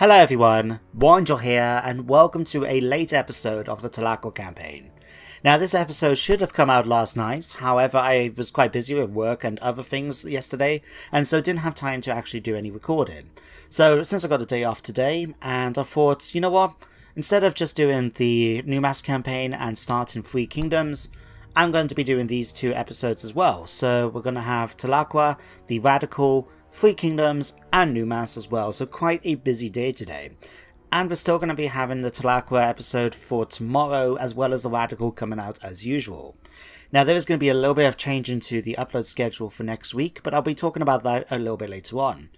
Hello everyone, Warangel here, and welcome to a late episode of the Tlaqua campaign. Now this episode should have come out last night, however I was quite busy with work and other things yesterday, and so didn't have time to actually do any recording. So since I got a day off today, and I thought, you know what, instead of just doing the New Mass campaign and starting Three Kingdoms, I'm going to be doing these two episodes as well. So we're going to have Tlaqua, the Radical, Three Kingdoms, and New Mass as well, so quite a busy day today. And we're still going to be having the Tlaqua episode for tomorrow, as well as the Radical coming out as usual. Now there is going to be a little bit of change into the upload schedule for next week, but I'll be talking about that a little bit later on.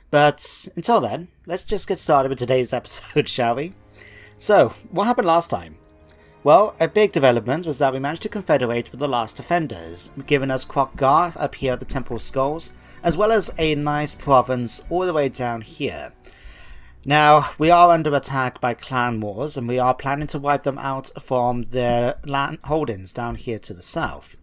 But until then, let's just get started with today's episode, shall we? So, what happened last time? Well, a big development was that we managed to confederate with the last defenders, giving us Tlaqua up here at the Temple of Skulls, as well as a nice province all the way down here. Now, we are under attack by clan wars, and we are planning to wipe them out from their land holdings down here to the south.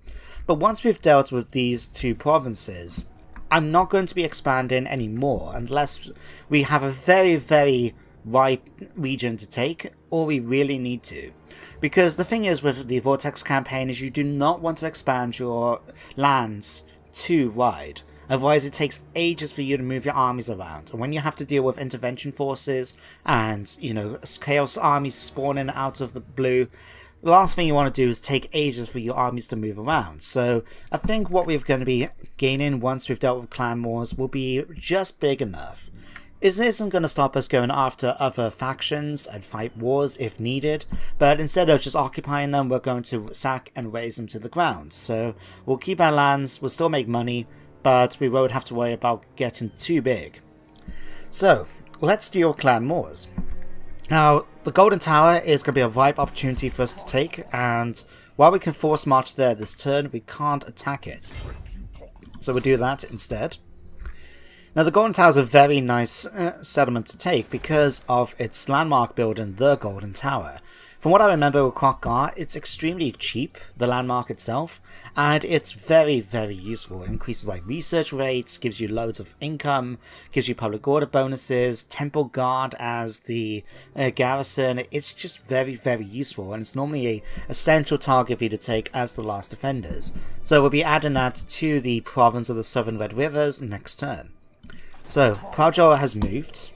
But once we've dealt with these two provinces, I'm not going to be expanding anymore unless we have a very ripe region to take, or we really need to. Because the thing is with the Vortex campaign is you do not want to expand your lands too wide. Otherwise it takes ages for you to move your armies around. And when you have to deal with intervention forces and, you know, chaos armies spawning out of the blue, the last thing you want to do is take ages for your armies to move around. So I think what we're going to be gaining once we've dealt with clan wars will be just big enough. It isn't going to stop us going after other factions and fight wars if needed, but instead of just occupying them, we're going to sack and raze them to the ground. So we'll keep our lands, we'll still make money, but we won't have to worry about getting too big. So let's deal clan wars. Now the Golden Tower is going to be a ripe opportunity for us to take, and while we can force march there this turn, we can't attack it. So we'll do that instead. Now the Golden Tower is a very nice settlement to take because of its landmark building, the Golden Tower. From what I remember with Tlaqua, it's extremely cheap, the landmark itself, and it's very useful. It increases like research rates, gives you loads of income, gives you public order bonuses, temple guard as the garrison. It's just very useful, and it's normally a central target for you to take as the last defenders. So we'll be adding that to the province of the Southern Red Rivers next turn. So, Proudjaw has moved.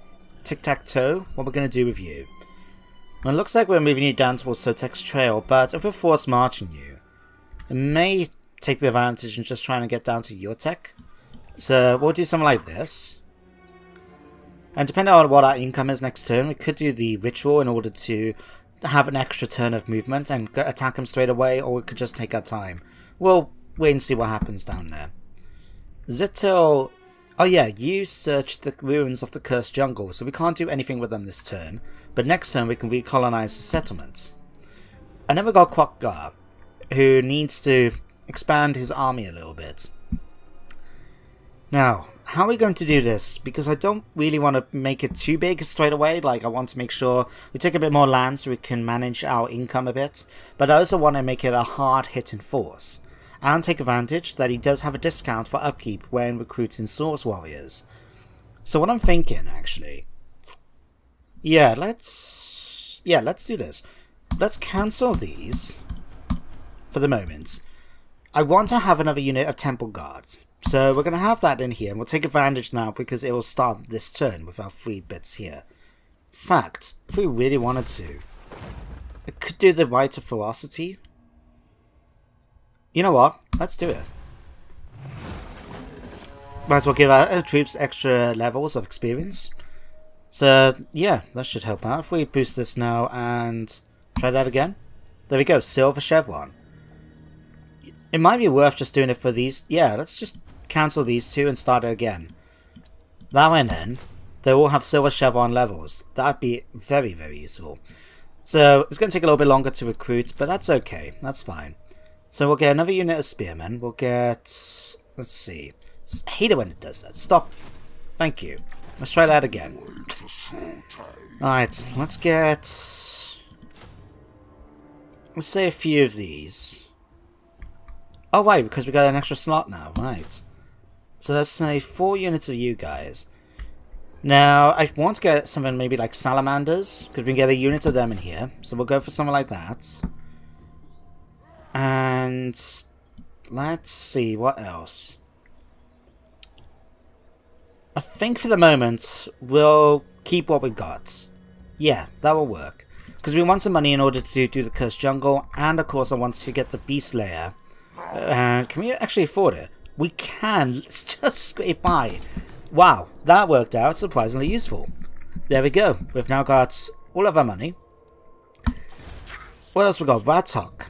Tiktaq'To, what we're going to do with you? Well, it looks like we're moving you down towards Sotek's Trail, but if we're force marching you, it may take the advantage in just trying to get down to your tech. So, we'll do something like this. And depending on what our income is next turn, we could do the ritual in order to have an extra turn of movement and attack him straight away, or we could just take our time. We'll wait and see what happens down there. Zittil... Oh yeah, you searched the ruins of the Cursed Jungle, so we can't do anything with them this turn, but next turn we can recolonize the settlement. And then we got Tlaqua, who needs to expand his army a little bit. Now, how are we going to do this? Because I don't really want to make it too big straight away, like I want to make sure we take a bit more land so we can manage our income a bit, but I also want to make it a hard-hitting force. And take advantage that he does have a discount for upkeep when recruiting Source Warriors. So what I'm thinking, actually... let's do this. Let's cancel these for the moment. I want to have another unit of Temple Guards. So we're going to have that in here, and we'll take advantage now because it will start this turn with our 3 bits here. In fact, if we really wanted to, I could do the Rite of Ferocity. You know what? Let's do it. Might as well give our troops extra levels of experience. So, yeah, that should help out. If we boost this now and try that again. There we go, Silver Chevron. It might be worth just doing it for these. Yeah, let's just cancel these two and start it again. That way then, they all have Silver Chevron levels. That'd be very useful. So, it's going to take a little bit longer to recruit, but that's okay. That's fine. So we'll get another unit of spearmen. We'll get... let's see. I hate it when it does that. Stop. Thank you. Let's try that again. Alright, let's get... let's say a few of these. Oh, right, because we got an extra slot now. Right. So let's say 4 units of you guys. Now, I want to get something maybe like salamanders, because we can get a unit of them in here. So we'll go for something like that. And let's see, what else? I think for the moment, we'll keep what we got. Yeah, that will work. Because we want some money in order to do the Cursed Jungle, and of course I want to get the Beast Lair. Can we actually afford it? We can. Let's just scrape by. Wow, that worked out surprisingly useful. There we go. We've now got all of our money. What else we got? Radtok.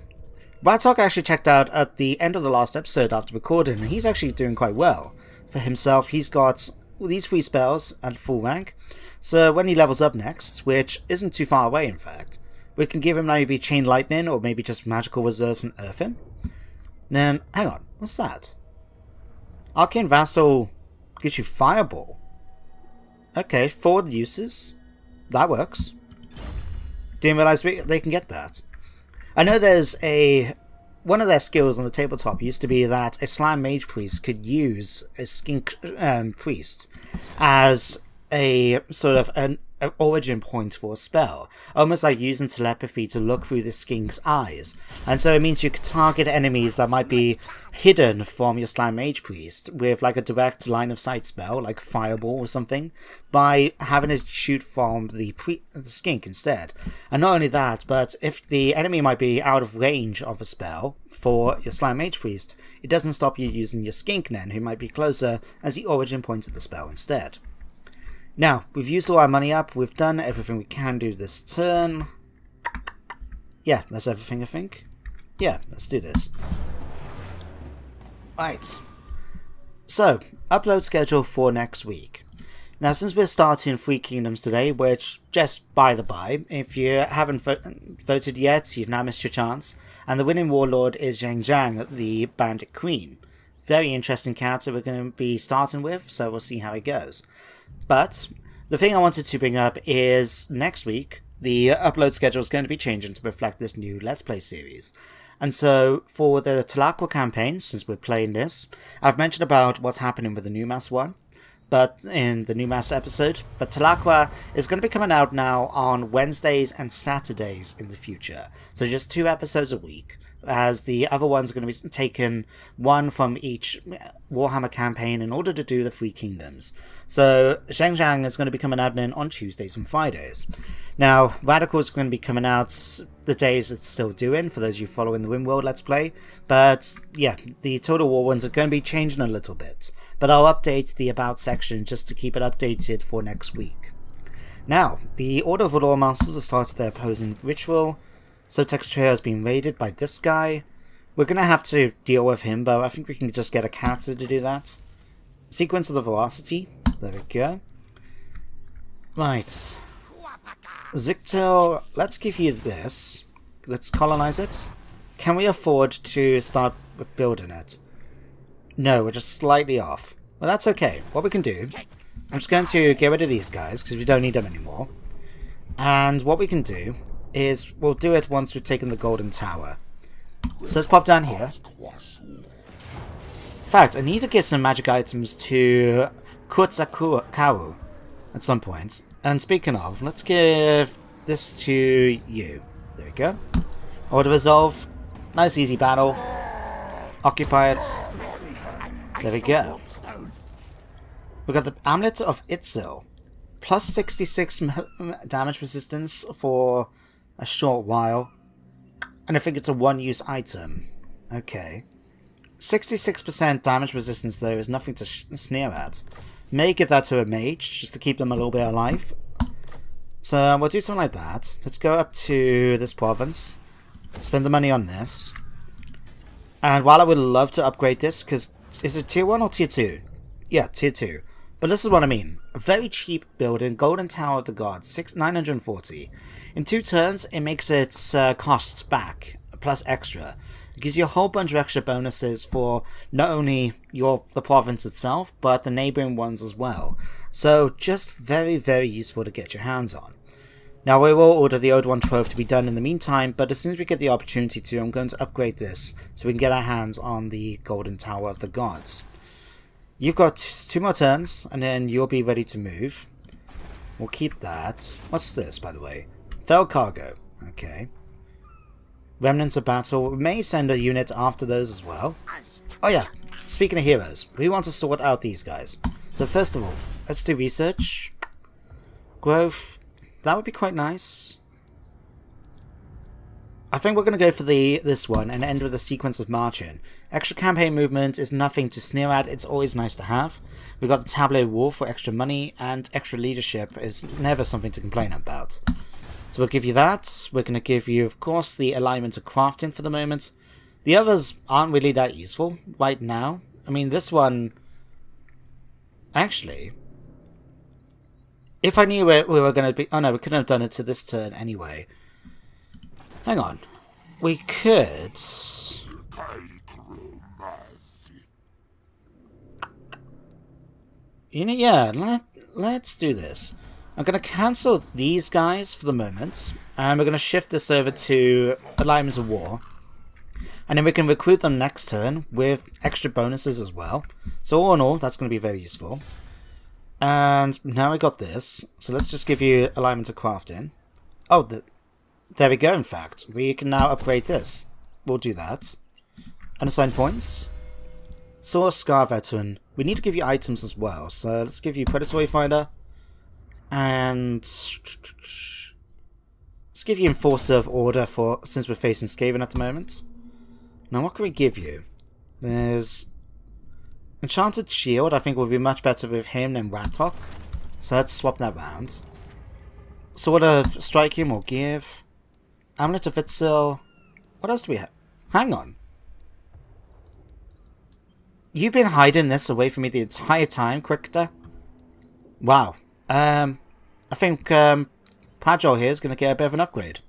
Radtok actually checked out at the end of the last episode after recording, and he's actually doing quite well. For himself, he's got these 3 spells at full rank. So when he levels up next, which isn't too far away in fact, we can give him maybe Chain Lightning or maybe just Magical Reserve from Earthen. Then, hang on, what's that? Arcane Vassal gives you Fireball. Okay, forward uses. That works. Didn't realize they can get that. I know there's one of their skills on the tabletop used to be that a Slam Mage Priest could use a Skink Priest as a sort of an origin point for a spell, almost like using telepathy to look through the skink's eyes, and so it means you could target enemies that might be hidden from your Slam Mage Priest with like a direct line of sight spell like Fireball or something, by having it shoot from the skink instead. And not only that, but if the enemy might be out of range of a spell for your Slam Mage Priest, it doesn't stop you using your skink then, who might be closer, as the origin point of the spell instead. Now, we've used all our money up, we've done everything we can do this turn. Yeah, that's everything I think. Yeah, let's do this. Right. So, upload schedule for next week. Now, since we're starting Three Kingdoms today, which, just by the by, if you haven't voted yet, you've now missed your chance. And the winning warlord is Zhang Zhang, the Bandit Queen. Very interesting character we're going to be starting with, so we'll see how it goes. But the thing I wanted to bring up is next week, the upload schedule is going to be changing to reflect this new Let's Play series. And so for the Tlaqua campaign, since we're playing this, I've mentioned about what's happening with the New Mass one, but in the New Mass episode. But Tlaqua is going to be coming out now on Wednesdays and Saturdays in the future. So just 2 episodes a week, as the other ones are going to be taken one from each Warhammer campaign in order to do the Three Kingdoms. So Zhang Zhang is going to be coming out on Tuesdays and Fridays. Now, Radical is going to be coming out the days it's still doing, for those of you following the Rimworld Let's Play. But yeah, the Total War ones are going to be changing a little bit. But I'll update the About section just to keep it updated for next week. Now, the Order of the Law Masters have started their opposing ritual. So Textria has been raided by this guy. We're going to have to deal with him, but I think we can just get a character to do that. Sequence of the Velocity. There we go. Right. Zictil, let's give you this. Let's colonize it. Can we afford to start building it? No, we're just slightly off. Well, that's okay. What we can do, I'm just going to get rid of these guys, because we don't need them anymore. And what we can do is we'll do it once we've taken the Golden Tower. So let's pop down here. In fact, I need to get some magic items to Tlaqua at some point. And speaking of, let's give this to you. There we go. Order Resolve. Nice easy battle. Occupy it. There we go. We've got the Amulet of Itzil. Plus 66 damage resistance for a short while. And I think it's a one-use item. Okay. 66% damage resistance, though, is nothing to sneer at. May give that to a mage, just to keep them a little bit alive. So we'll do something like that. Let's go up to this province. Spend the money on this. And while I would love to upgrade this, because is it tier 1 or tier 2? Yeah, tier 2. But this is what I mean. A very cheap building, Golden Tower of the Gods, 940. In 2 turns, it makes its costs back, plus extra. It gives you a whole bunch of extra bonuses for not only the province itself, but the neighbouring ones as well. So just very, very useful to get your hands on. Now we will order the Old One Trove to be done in the meantime, but as soon as we get the opportunity to, I'm going to upgrade this so we can get our hands on the Golden Tower of the Gods. You've got 2 more turns, and then you'll be ready to move. We'll keep that. What's this, by the way? Fell cargo. Okay. Remnants of battle. We may send a unit after those as well. Oh yeah, speaking of heroes, we want to sort out these guys. So first of all, let's do research. Growth. That would be quite nice. I think we're going to go for this one and end with a sequence of marching. Extra campaign movement is nothing to sneer at, it's always nice to have. We've got the Tableau War for extra money, and extra leadership is never something to complain about. So we'll give you that. We're going to give you, of course, the alignment of crafting for the moment. The others aren't really that useful right now. I mean, this one... Actually... If I knew where we were going to be... Oh no, we couldn't have done it to this turn anyway. Hang on. We could... You know, yeah, let's do this. I'm going to cancel these guys for the moment. And we're going to shift this over to Alignments of War. And then we can recruit them next turn with extra bonuses as well. So all in all, that's going to be very useful. And now we got this. So let's just give you Alignment of Crafting. Oh, there we go, in fact. We can now upgrade this. We'll do that. Unassigned points. Source Scar Veteran. We need to give you items as well. So let's give you Predatory Fighter. And let's give you Enforcer of Order since we're facing Skaven at the moment. Now what can we give you? There's Enchanted Shield. I think will be much better with him than Ratok. So let's swap that round. Sword of Striking will give. Amulet of Itzel. What else do we have? Hang on. You've been hiding this away from me the entire time, Quickta? Wow. I think Pajol here is going to get a bit of an upgrade.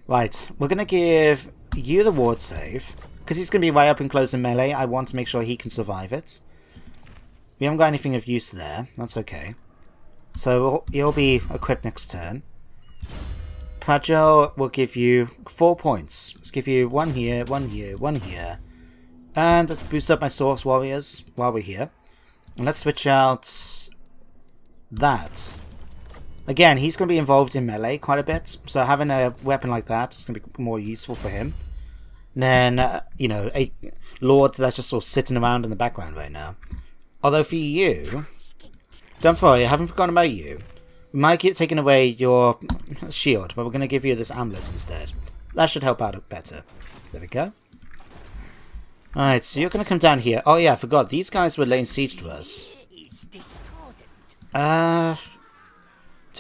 Right, we're going to give you the ward save. Because he's going to be right up and close in melee, I want to make sure he can survive it. We haven't got anything of use there. That's okay. So he'll be equipped next turn. Pajol will give you 4 points. Let's give you 1 here, 1 here, 1 here. And let's boost up my Source Warriors while we're here. And let's switch out that. Again, he's going to be involved in melee quite a bit. So having a weapon like that is going to be more useful for him. And then, you know, a Lord that's just sort of sitting around in the background right now. Although for you, don't worry, I haven't forgotten about you. We might keep taking away your shield, but we're going to give you this amulet instead. That should help out better. There we go. Alright, so you're going to come down here. Oh yeah, I forgot. These guys were laying siege to us. To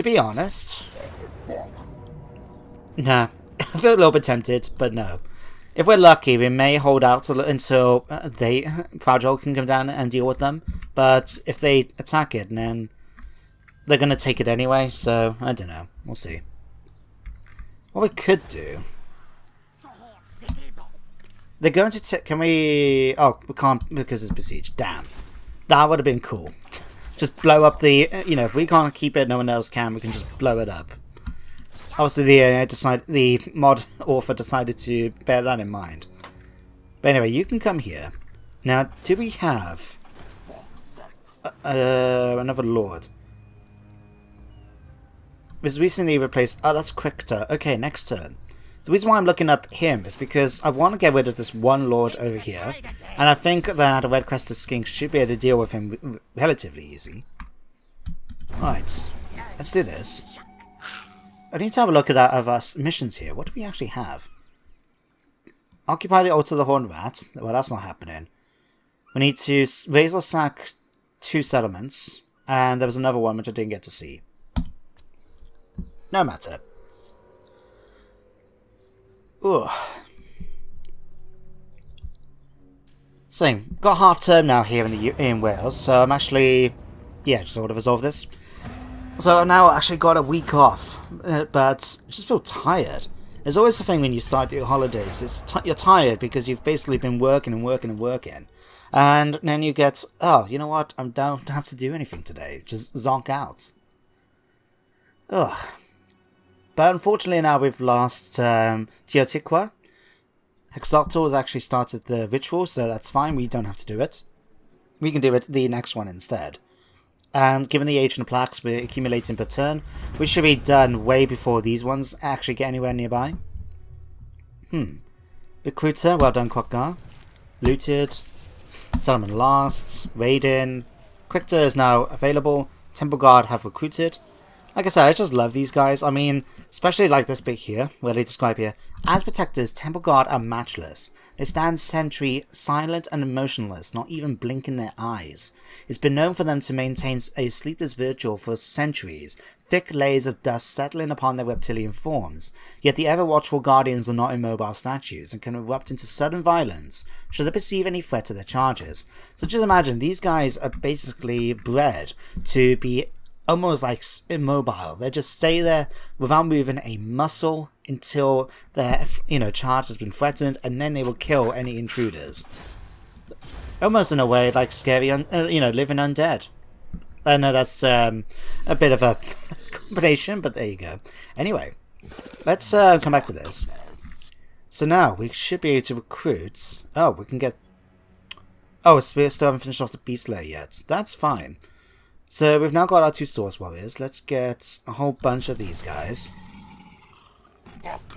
be honest... Nah. I feel a little bit tempted, but no. If we're lucky, we may hold out until Pajol can come down and deal with them. But if they attack it, then they're going to take it anyway. So, I don't know. We'll see. What we could do... They're going to can we... Oh, we can't because it's besieged. Damn. That would have been cool. Just blow up the... You know, if we can't keep it, no one else can. We can just blow it up. Obviously, the mod author decided to bear that in mind. But anyway, you can come here. Now, do we have... another Lord? Was recently replaced... Oh, that's Quickta. Okay, next turn. The reason why I'm looking up him is because I want to get rid of this one Lord over here. And I think that a Red Crested Skink should be able to deal with him relatively easy. Right. Let's do this. I need to have a look at our missions here. What do we actually have? Occupy the Altar of the Horned Rat. Well, that's not happening. We need to raise or sack 2 settlements. And there was another one which I didn't get to see. No matter. Ugh. So, got half term now here in Wales, so I'm actually, yeah, just sort of resolve this. So I've now actually got a week off, but I just feel tired. There's always the thing when you start your holidays, you're tired because you've basically been working and working and working. And then you get, oh, you know what, I don't have to do anything today, just zonk out. Ugh. But unfortunately now we've lost Tiqtak'To. Tiktaq'To has actually started the ritual, so that's fine, we don't have to do it. We can do it the next one instead. And given the age and the plaques we're accumulating per turn, we should be done way before these ones actually get anywhere nearby. Recruiter, well done, Quokgar. Looted. Settlement last. Raiden. Quickter is now available. Temple Guard have recruited. Like I said, I just love these guys. I mean, especially like this bit here, where they describe here. As protectors, Temple Guard are matchless. They stand sentry, silent and emotionless, not even blinking their eyes. It's been known for them to maintain a sleepless vigil for centuries, thick layers of dust settling upon their reptilian forms. Yet the ever-watchful guardians are not immobile statues and can erupt into sudden violence should they perceive any threat to their charges. So just imagine, these guys are basically bred to be almost like immobile. They just stay there without moving a muscle until their charge has been threatened, and then they will kill any intruders. Almost in a way like scary, living undead. I know that's a bit of a combination, but there you go. Anyway, let's come back to this. So now we should be able to recruit. Oh, we can get. Oh, we still haven't finished off the Beast Layer yet. That's fine. So we've now got our 2 Source Warriors. Let's get a whole bunch of these guys.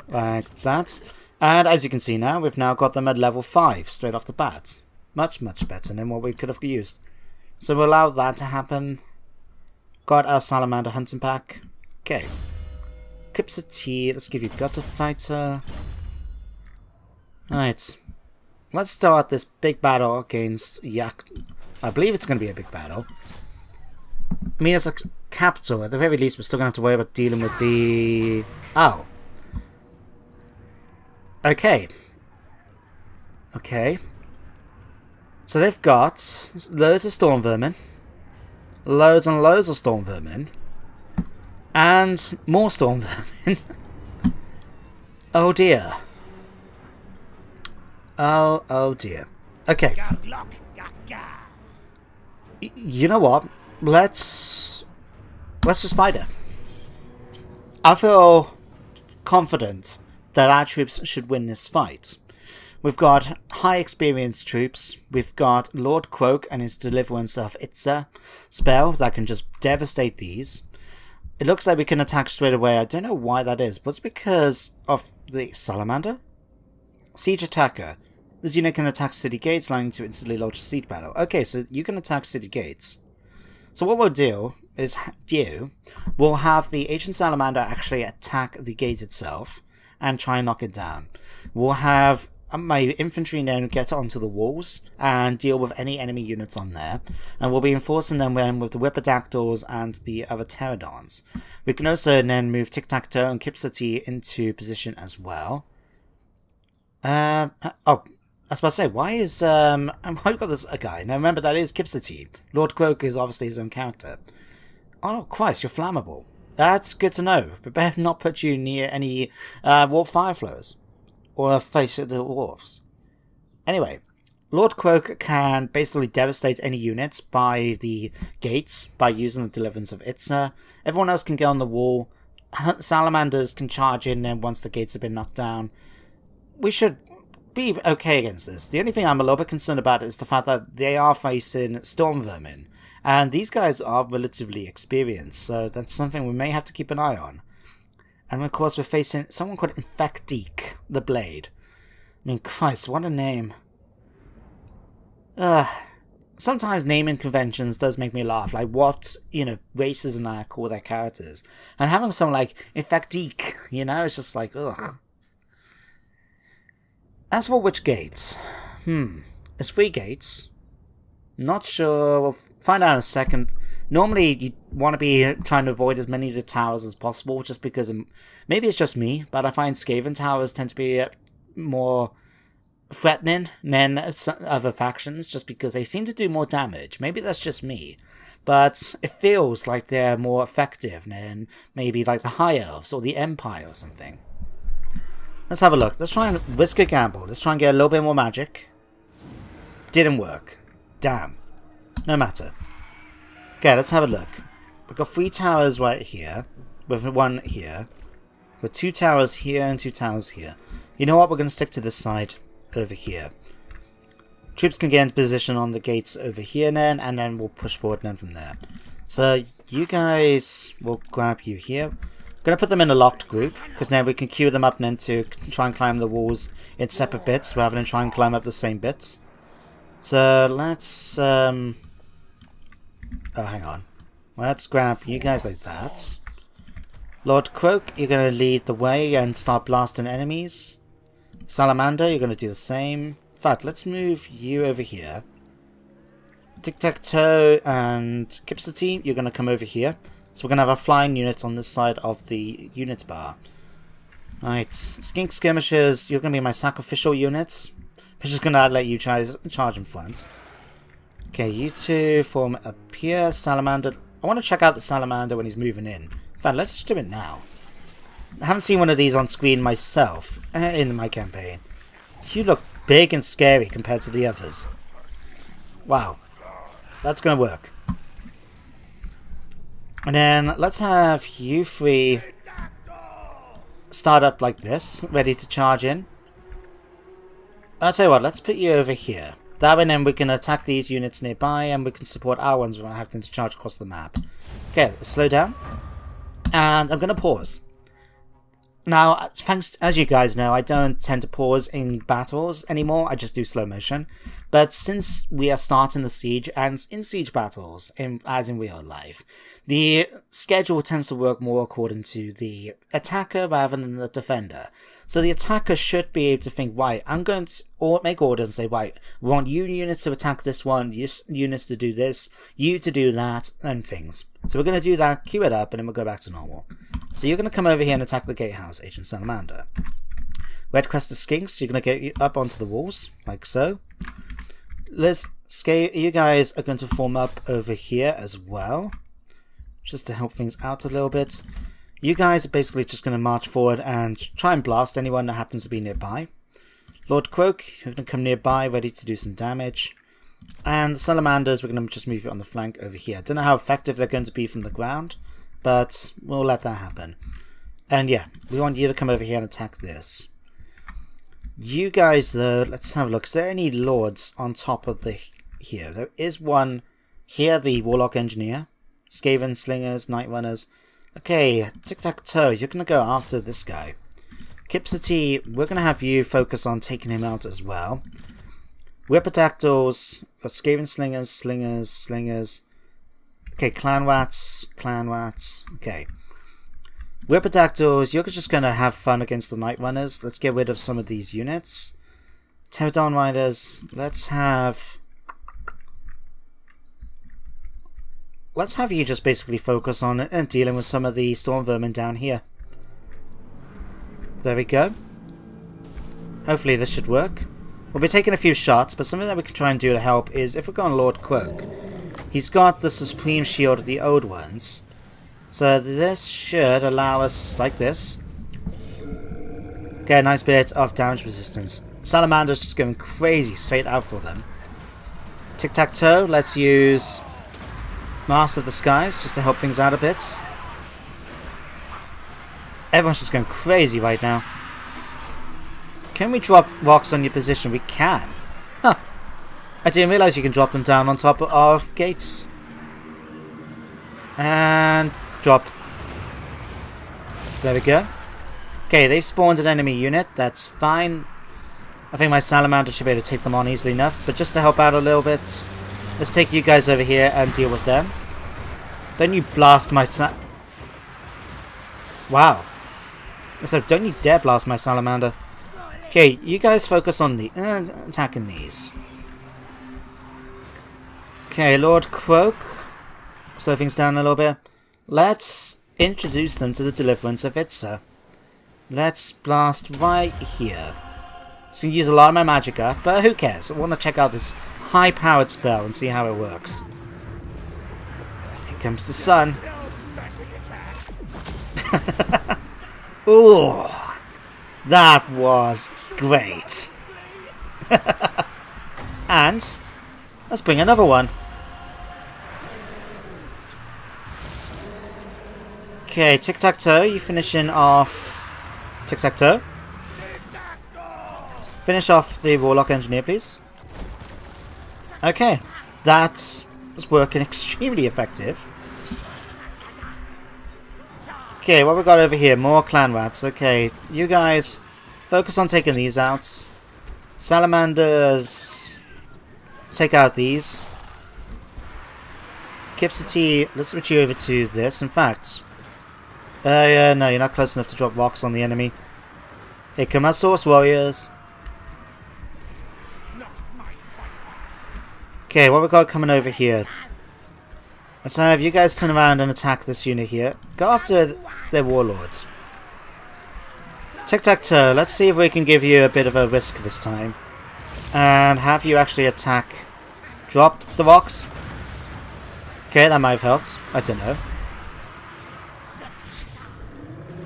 Like that. And as you can see now, we've now got them at level 5 straight off the bat. Much, much better than what we could have used. So we'll allow that to happen. Got our Salamander Hunting Pack. Okay. CTT, let's give you Gutter Fighter. Alright. Let's start this big battle against Yak. I believe it's going to be a big battle. I mean, it's a capital. At the very least, we're still going to have to worry about dealing with the... Oh. Okay. Okay. So they've got loads of storm vermin. Loads and loads of storm vermin. And more storm vermin. Oh dear. Oh dear. Okay. You know what? Let's just fight it. I feel confident that our troops should win this fight. We've got high experienced troops. We've got Lord Croak and his Deliverance of Itza spell that can just devastate these. It looks like we can attack straight away. I don't know why that is, but it's because of the Salamander? Siege Attacker. This unit can attack city gates, allowing you to instantly launch a siege battle. Okay, so you can attack city gates. So what we'll do is we'll have the Ancient Salamander actually attack the gate itself and try and knock it down. We'll have my infantry then get onto the walls and deal with any enemy units on there, and we'll be enforcing them with the Whipperdactyls and the other Pterodons. We can also then move Tiktaq'To and CTT into position as well. I was about to say, why is why have got this a guy? Now remember, that is CTT. Lord Croak is obviously his own character. Oh Christ, you're flammable. That's good to know. But better not put you near any warp fireflies or face the dwarves. Anyway, Lord Croak can basically devastate any units by the gates by using the Deliverance of Itza. Everyone else can get on the wall. Salamanders can charge in then once the gates have been knocked down. We should be okay against this. The only thing I'm a little bit concerned about is the fact that they are facing storm vermin, and these guys are relatively experienced, so that's something we may have to keep an eye on. And of course we're facing someone called Infectique the Blade. I mean, Christ, what a name. Sometimes naming conventions does make me laugh, like what, races and I call their characters. And having someone like Infectique, it's just like, ugh. As for which gates? It's 3 gates. Not sure. We'll find out in a second. Normally, you want to be trying to avoid as many of the towers as possible, just because maybe it's just me, but I find Skaven towers tend to be more threatening than other factions, just because they seem to do more damage. Maybe that's just me, but it feels like they're more effective than maybe like the High Elves or the Empire or something. Let's have a look. Let's try and risk a gamble. Let's try and get a little bit more magic. Didn't work. Damn. No matter. Okay, let's have a look. We've got 3 towers right here, with 1 here, with 2 towers here and 2 towers here. You know what? We're going to stick to this side over here. Troops can get into position on the gates over here then, and then we'll push forward then from there. So you guys will grab you here. I'm going to put them in a locked group, because now we can queue them up and then to try and climb the walls in separate bits, rather than try and climb up the same bits. So let's... oh, hang on. Let's grab you guys like that. Lord Croak, you're going to lead the way and start blasting enemies. Salamander, you're going to do the same. In fact, let's move you over here. Tiktaq'To and CTT, you're going to come over here. So we're going to have our flying units on this side of the unit bar. Right, Skink Skirmishers, you're going to be my sacrificial units. I'm just going to let you charge in front. Okay, you two form up here. Salamander, I want to check out the Salamander when he's moving in. In fact, let's just do it now. I haven't seen one of these on screen myself in my campaign. You look big and scary compared to the others. Wow. That's going to work. And then let's have you three start up like this, ready to charge in. I'll tell you what, let's put you over here. That way then we can attack these units nearby and we can support our ones without having to charge across the map. Okay, let's slow down. And I'm going to pause. Now, thanks, as you guys know, I don't tend to pause in battles anymore. I just do slow motion. But since we are starting the siege, and in siege battles, as in real life, the schedule tends to work more according to the attacker rather than the defender. So the attacker should be able to think, right, I'm going to make orders and say, right, we want you units to attack this one, you units to do this, you to do that, and things. So we're going to do that, queue it up, and then we'll go back to normal. So you're going to come over here and attack the gatehouse, Agent Salamander. Red Crested Skinks, you're going to get up onto the walls, like so. You guys are going to form up over here as well, just to help things out a little bit. You guys are basically just going to march forward and try and blast anyone that happens to be nearby. Lord Croak, you're going to come nearby, ready to do some damage. And the Salamanders, we're going to just move it on the flank over here. Don't know how effective they're going to be from the ground, but we'll let that happen. And yeah, we want you to come over here and attack this. You guys, though, let's have a look. Is there any lords on top of the here? There is one here, the Warlock Engineer. Skaven Slingers, Night Runners. Okay, Tiktaq'To, you're going to go after this guy. CTT, we're going to have you focus on taking him out as well. Whipperdactyls, got Skaven Slingers, Slingers. Okay, Clan Rats. Okay. Whipperdactyls, you're just going to have fun against the Night Runners. Let's get rid of some of these units. Pterodon Riders, let's have you just basically focus on dealing with some of the Storm Vermin down here. There we go. Hopefully this should work. We'll be taking a few shots, but something that we can try and do to help is if we go on Lord Croak. He's got the Supreme Shield of the old ones. So this should allow us, like this, get a nice bit of damage resistance. Salamander's just going crazy straight out for them. Tiktaq'To, let's use Master of the Skies just to help things out a bit. Everyone's just going crazy right now. Can we drop rocks on your position? We can. Huh. I didn't realize you can drop them down on top of gates. And drop. There we go. Okay, they've spawned an enemy unit. That's fine. I think my Salamander should be able to take them on easily enough. But just to help out a little bit, let's take you guys over here and deal with them. Don't you blast my Wow. So don't you dare blast my Salamander. Okay, you guys focus on the attacking these. Okay, Lord Croak. Slow things down a little bit. Let's introduce them to the deliverance of Itza. Let's blast right here. It's going to use a lot of my magic up, but who cares? I want to check out this high-powered spell and see how it works. Here comes the sun. Ooh, that was great. And let's bring another one. Okay, Tiktaq'To, you finishing off Tiktaq'To. Finish off the Warlock Engineer, please. Okay, that was working extremely effective. Okay, what we got over here? More clan rats. Okay, you guys focus on taking these out. Salamanders, take out these. CTT, let's switch you over to this. In fact, yeah, no, you're not close enough to drop rocks on the enemy. Here come our Source Warriors. Okay, what we got coming over here? Let's have you guys turn around and attack this unit here. Go after their warlords. Tiktaq'To, let's see if we can give you a bit of a risk this time. And have you actually attack. Drop the rocks. Okay, that might have helped. I don't know.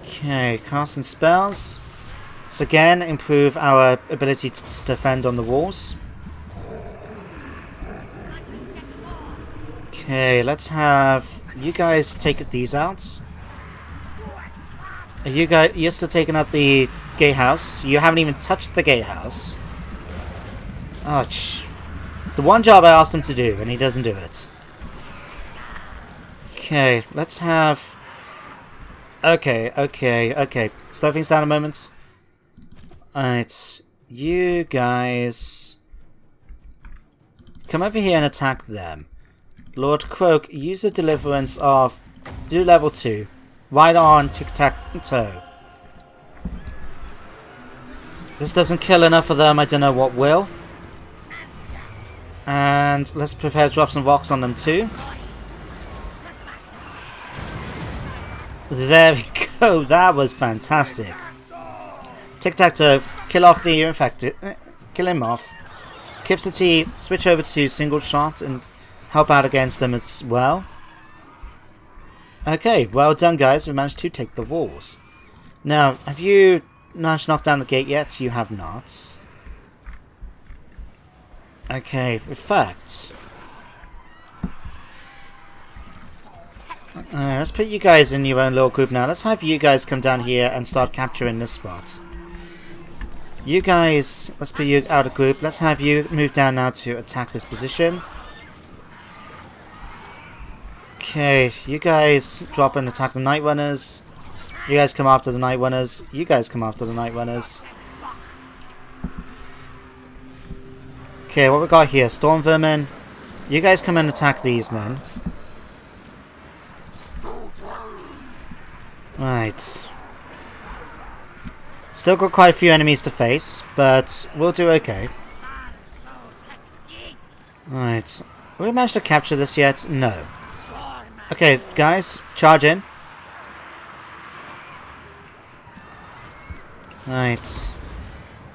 Okay, casting spells. So again, improve our ability to defend on the walls. Okay, let's have you guys take these out. You guys, you're still taking out the gatehouse. You haven't even touched the gatehouse. Oh, the one job I asked him to do, and he doesn't do it. Okay, let's have. Okay. Slow things down a moment. Alright, you guys come over here and attack them. Lord Croak, use the deliverance of do level 2. Right on Tiktaq'To. This doesn't kill enough of them, I don't know what will. And let's prepare to drop some rocks on them too. There we go, that was fantastic. Tiktaq'To, kill off the infected. Kill him off. CTT, switch over to single shot and help out against them as well. Okay, well done guys, we managed to take the walls. Now, have you managed to knock down the gate yet? You have not. Okay, in fact... let's put you guys in your own little group now. Let's have you guys come down here and start capturing this spot. You guys, let's put you out of group. Let's have you move down now to attack this position. Okay, you guys drop and attack the Night Runners. You guys come after the Night Runners. You guys come after the Night Runners. Okay, what we got here? Storm Vermin. You guys come and attack these then. Right. Still got quite a few enemies to face, but we'll do okay. Right. Have we managed to capture this yet? No. Okay, guys, charge in. Right.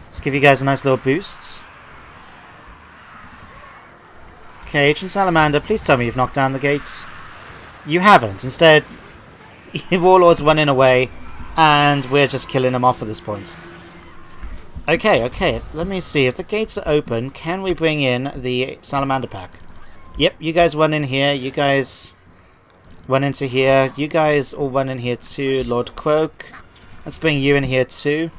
Let's give you guys a nice little boost. Okay, Agent Salamander, please tell me you've knocked down the gates. You haven't. Instead, Warlord's running away, and we're just killing them off at this point. Okay, let me see. If the gates are open, can we bring in the Salamander pack? Yep, you guys run in here. You guys run into here. You guys all run in here too. Lord Croak. Let's bring you in here too.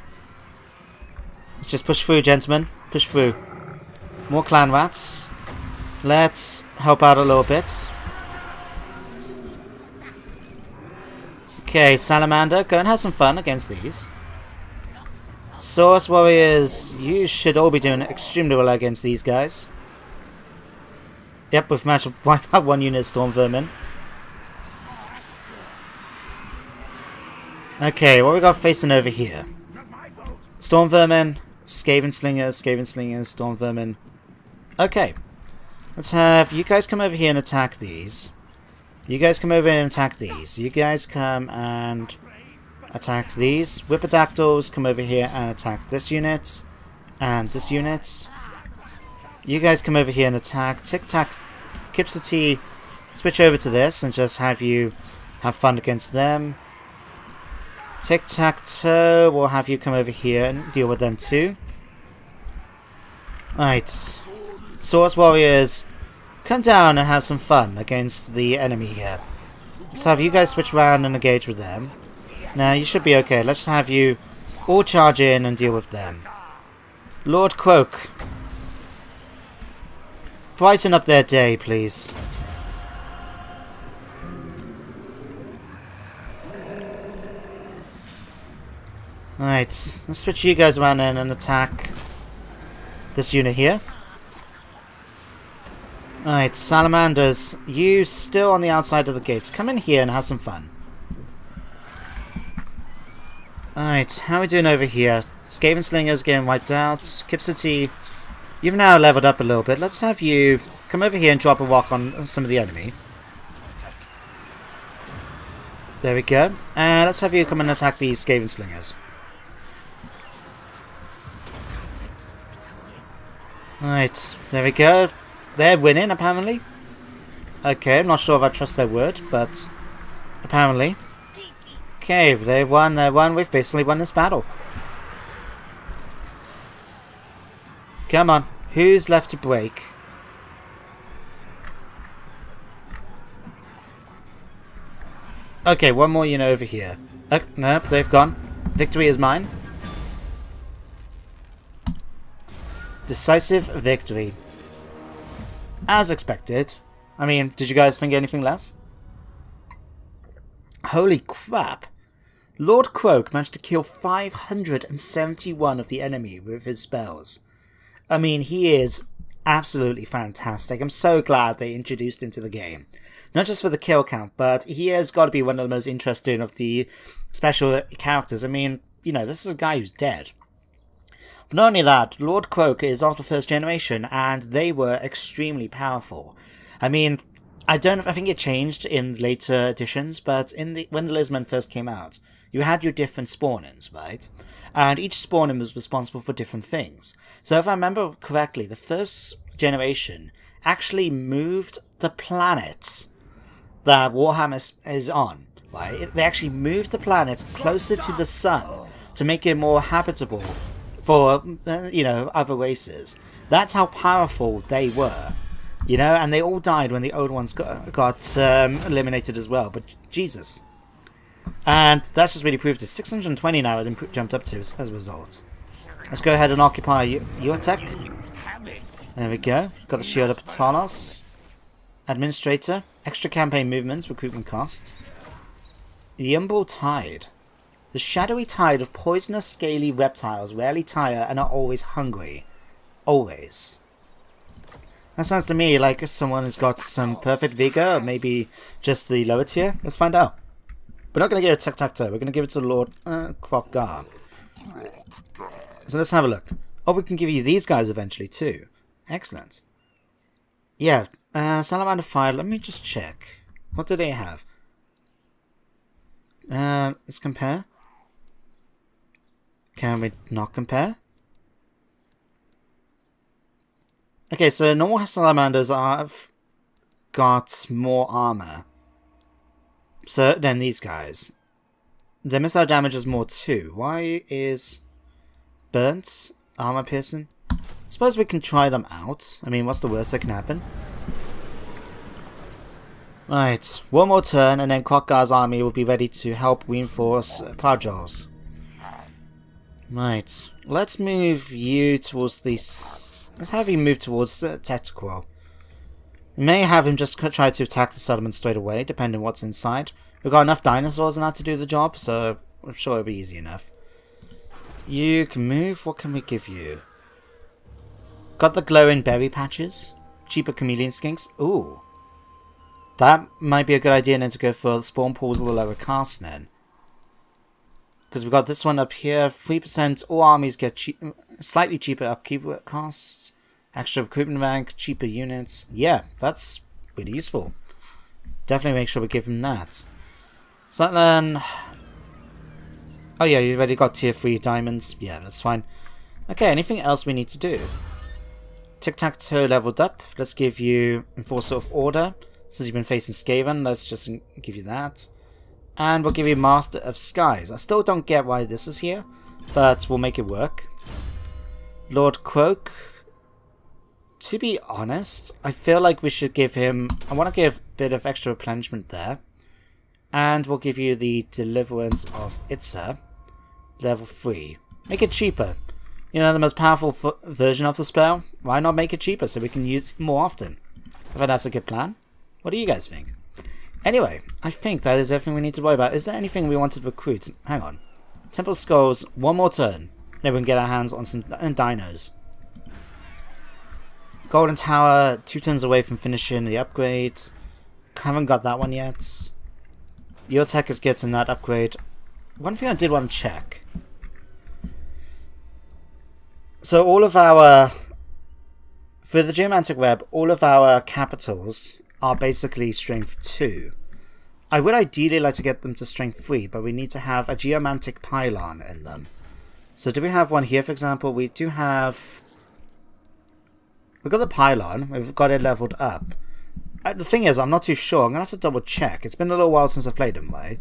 Let's just push through, gentlemen. Push through. More clan rats. Let's help out a little bit. Okay, Salamander, go and have some fun against these. Source Warriors, you should all be doing extremely well against these guys. Yep, we've managed to wipe out one unit of Storm Vermin. Okay, what we got facing over here? Storm Vermin, Skaven Slingers, Storm Vermin. Okay, let's have you guys come over here and attack these. You guys come over and attack these. You guys come and attack these. Whipperdactyls come over here and attack this unit. And this unit. You guys come over here and attack. CTT, switch over to this and just have you have fun against them. Tiktaq'To will have you come over here and deal with them too. Right. Source Warriors, come down and have some fun against the enemy here. Let's have you guys switch around and engage with them. Now, you should be okay. Let's just have you all charge in and deal with them. Lord Croak, brighten up their day, please. Right, let's switch you guys around in and attack this unit here. Alright, salamanders, you still on the outside of the gates. Come in here and have some fun. Alright, how are we doing over here? Skaven Slingers getting wiped out. Kipsity, you've now leveled up a little bit. Let's have you come over here and drop a rock on some of the enemy. There we go. And let's have you come and attack these Skaven Slingers. Right, there we go. They're winning, apparently. Okay, I'm not sure if I trust their word, but apparently. Okay, they won. We've basically won this battle. Come on, who's left to break? Okay, one more unit over here. Oh, no, they've gone. Victory is mine. Decisive victory. As expected. I mean, did you guys think anything less? Holy crap. Lord Croak managed to kill 571 of the enemy with his spells. I mean, he is absolutely fantastic. I'm so glad they introduced him to the game. Not just for the kill count, but he has got to be one of the most interesting of the special characters. I mean, you know, this is a guy who's dead. But not only that, Lord Croak is of the first generation, and they were extremely powerful. I mean, I think it changed in later editions, but when the Lizardmen first came out, you had your different spawn-ins, right? And each spawn-in was responsible for different things. So if I remember correctly, the first generation actually moved the planet that Warhammer is on, right? They actually moved the planet closer to the sun to make it more habitable for, other races. That's how powerful they were, you know, and they all died when the old ones got eliminated as well, but Jesus. And that's just really proved it. 620 now it jumped up to as a result. Let's go ahead and occupy your tech. There we go. Got the shield up at Talos. Administrator. Extra campaign movements, recruitment costs. The Umbral Tide. The shadowy tide of poisonous, scaly reptiles rarely tire and are always hungry. Always. That sounds to me like someone has got some perfect vigor, or maybe just the lower tier. Let's find out. We're not going to give it to Tiktaq'To, we're going to give it to Lord Krokgar. So let's have a look. Oh, we can give you these guys eventually too. Excellent. Yeah, Salamander Fire, let me just check. What do they have? Let's compare. Can we not compare? Okay, so normal salamanders have got more armor than these guys. Their missile damage is more too. Why is burnt armor piercing? I suppose we can try them out. I mean, what's the worst that can happen? Right, one more turn and then Krokgar's army will be ready to help reinforce Plowjaws. Right, let's move you towards these. Let's have you move towards Tiqtak'To. We may have him just try to attack the settlement straight away, depending on what's inside. We've got enough dinosaurs now to do the job, so I'm sure it'll be easy enough. You can move. What can we give you? Got the glowing berry patches. Cheaper chameleon skinks. Ooh. That might be a good idea then to go for the spawn pools of the lower caste then. Because we've got this one up here. 3%. All armies get slightly cheaper upkeep costs. Extra recruitment rank. Cheaper units. Yeah, that's really useful. Definitely make sure we give them that. So then... Oh yeah, you've already got tier 3 diamonds. Yeah, that's fine. Okay, anything else we need to do? Tiktaq'To leveled up. Let's give you Enforcer of Order. Since you've been facing Skaven, let's just give you that. And we'll give you Master of Skies. I still don't get why this is here, but we'll make it work. Lord Croak. To be honest, I feel like we should give him... I want to give a bit of extra replenishment there. And we'll give you the Deliverance of Itza. Level 3. Make it cheaper. You know, the most powerful version of the spell. Why not make it cheaper so we can use it more often? I think that's a good plan. What do you guys think? Anyway, I think that is everything we need to worry about. Is there anything we want to recruit? Hang on. Temple Skulls, one more turn. Then we can get our hands on some dinos. Golden Tower, 2 turns away from finishing the upgrade. Haven't got that one yet. Your tech is getting that upgrade. One thing I did want to check. So all of our... For the Geomantic Web, all of our capitals are basically strength 2. I would ideally like to get them to strength 3, but we need to have a Geomantic Pylon in them. So do we have one here, for example? We do have... We've got the Pylon. We've got it leveled up. The thing is, I'm not too sure. I'm going to have to double check. It's been a little while since I've played them, right?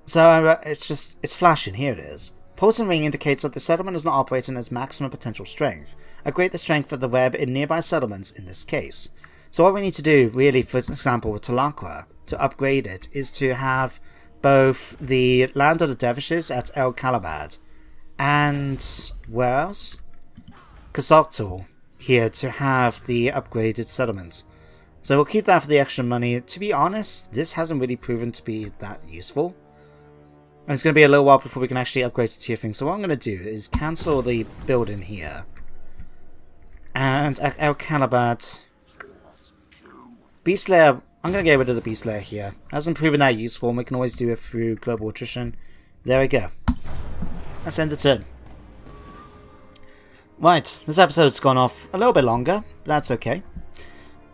So it's flashing. Here it is. Pulsing ring indicates that the settlement is not operating at its maximum potential strength. Upgrade the strength of the web in nearby settlements in this case. So what we need to do, really, for example, with Tlaqua, to upgrade it, is to have both the Land of the Dervishes at El Calabad and where else? Tiqtak'To here to have the upgraded settlements. So we'll keep that for the extra money. To be honest, this hasn't really proven to be that useful. And it's going to be a little while before we can actually upgrade to tier thing. So what I'm going to do is cancel the building here. And at El Calabad, Beast Lair, I'm going to get rid of the Beast Lair here. Hasn't proven that useful, and we can always do it through global attrition. There we go. Let's end the turn. Right, this episode's gone off a little bit longer, but that's okay.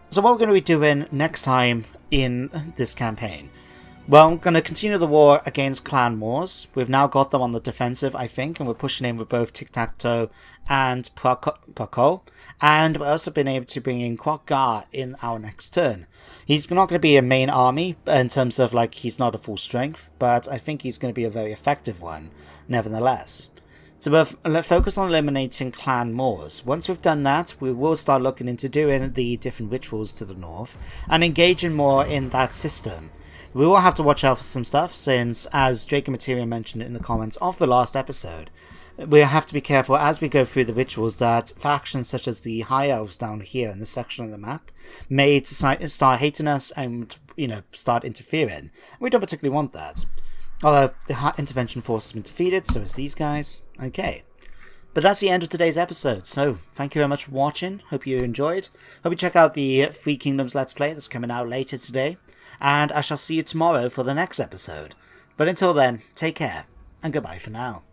So what we're going to be doing next time in this campaign? Well, I'm going to continue the war against Clan Wars. We've now got them on the defensive, I think, and we're pushing in with both Tiktaq'To and Paco. And we've also been able to bring in Quokgar in our next turn. He's not going to be a main army in terms of, like, he's not a full strength, but I think he's going to be a very effective one, nevertheless. So we'll focus on eliminating Clan Moors. Once we've done that, we will start looking into doing the different rituals to the north and engaging more in that system. We will have to watch out for some stuff since, as Drake and Materia mentioned in the comments of the last episode, we have to be careful as we go through the rituals that factions such as the High Elves down here in this section of the map may start hating us and, you know, start interfering. We don't particularly want that. Although the intervention force has been defeated, so is these guys. Okay. But that's the end of today's episode, so thank you very much for watching. Hope you enjoyed. Hope you check out the Three Kingdoms Let's Play that's coming out later today. And I shall see you tomorrow for the next episode. But until then, take care, and goodbye for now.